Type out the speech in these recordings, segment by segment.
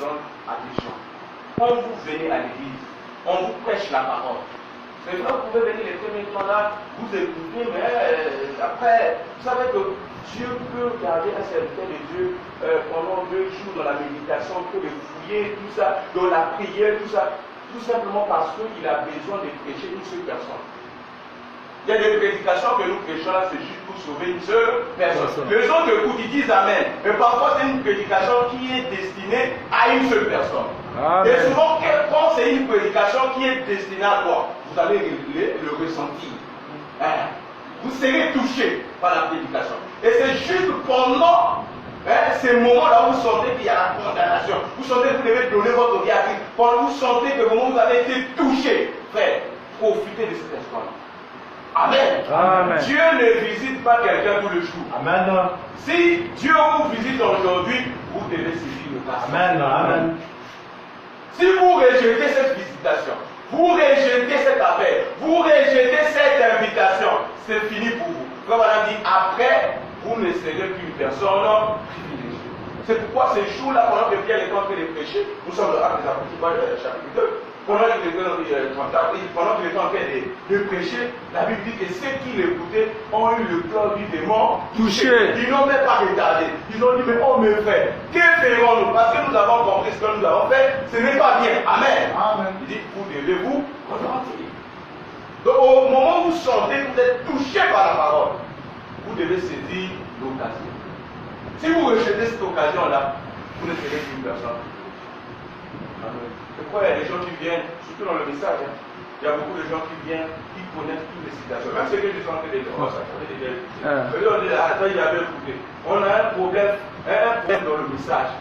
présente à des gens. Quand vous venez à l'église, on vous prêche la parole. C'est vrai, vous pouvez venir les premiers temps là, vous écoutez, mais après, vous savez que Dieu peut garder un serviteur de Dieu pendant 2 jours dans la méditation, peut le fouiller, tout ça, dans la prière, tout ça, tout simplement parce qu'il a besoin de prêcher une seule personne. Il y a des prédications que nous prêchons là, c'est juste pour sauver une seule personne. Les autres écoutent, ils disent Amen. Mais parfois, c'est une prédication qui est destinée à une seule personne. Amen. Et souvent, quand c'est une prédication qui est destinée à quoi? Vous allez le ressentir. Hein? Vous serez touché par la prédication. Et c'est juste pendant ces moments-là où vous sentez qu'il y a la condamnation. Vous sentez que vous devez donner votre vie à Christ. Quand vous sentez que vous avez été touché, frère, profitez de cet instant-là. Amen. Amen. Dieu ne visite pas quelqu'un tous les jours. Amen. Si Dieu vous visite aujourd'hui, vous devez saisir le passage. Amen. Amen. Si vous rejetez cette visitation, vous rejetez cet appel, vous rejetez cette invitation, c'est fini pour vous. Comme on a dit, après, vous ne serez plus une personne privilégiée. C'est pourquoi ces jours-là, pendant que Pierre est en train de prêcher, nous sommes dans Actes des Apôtres, chapitre 2. Pendant qu'il était en train de prêcher, la Bible dit que ceux qui l'écoutaient ont eu le cœur vivement touché. Ils n'ont même pas regardé. Ils ont dit, mais oh mes frères, que ferons-nous? Parce que nous avons compris ce que nous avons fait, ce n'est pas bien. Amen. Amen. Il dit, vous devez vous repentir. Donc au moment où vous sentez que vous êtes touché par la parole, vous devez saisir l'occasion. Si vous rejetez cette occasion-là, vous ne serez plus une personne. Amen. Pourquoi il y a des gens qui viennent, surtout dans le message, il y a beaucoup de gens qui viennent, qui connaissent toutes les citations. Même ceux que je suis en train de dire, oh, ça fait des délais. Attends, il avait écouté. On a un problème dans le message.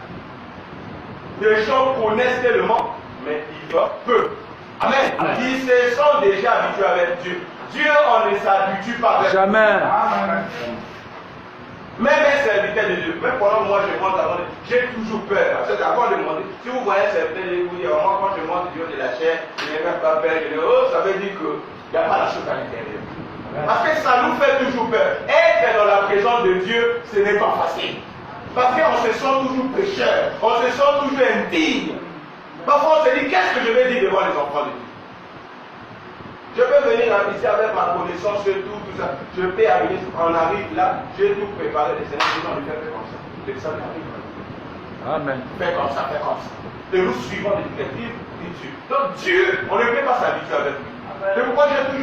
Les gens connaissent tellement, mais ils dorment peu. Amen. Ils se sont déjà habitués avec Dieu. Dieu, on ne s'habitue pas avec Dieu. Jamais. Amen. Même un serviteur de Dieu, même pendant que moi je monte avant, j'ai toujours peur. Parce que avant de monter, si vous voyez un serviteur de Dieu, vous dites, moi quand je monte Dieu de la chair, je n'ai même pas peur. Je dis, oh, ça veut dire qu'il n'y a pas la chose à l'intérieur. Parce que ça nous fait toujours peur. Être dans la présence de Dieu, ce n'est pas facile. Parce qu'on se sent toujours pécheur, on se sent toujours indigne. Parfois on se dit, qu'est-ce que je vais dire devant les enfants de Dieu? Je peux venir ici avec ma connaissance sur tout ça. Je peux arriver, on arrive là, j'ai tout préparé, les Seigneurs, on le fait comme ça. Le salut arrive. Amen. Fais comme ça, fais comme ça. Et nous suivons les directives de Dieu. Donc Dieu, on ne peut pas s'habituer avec lui. C'est pourquoi j'ai toujours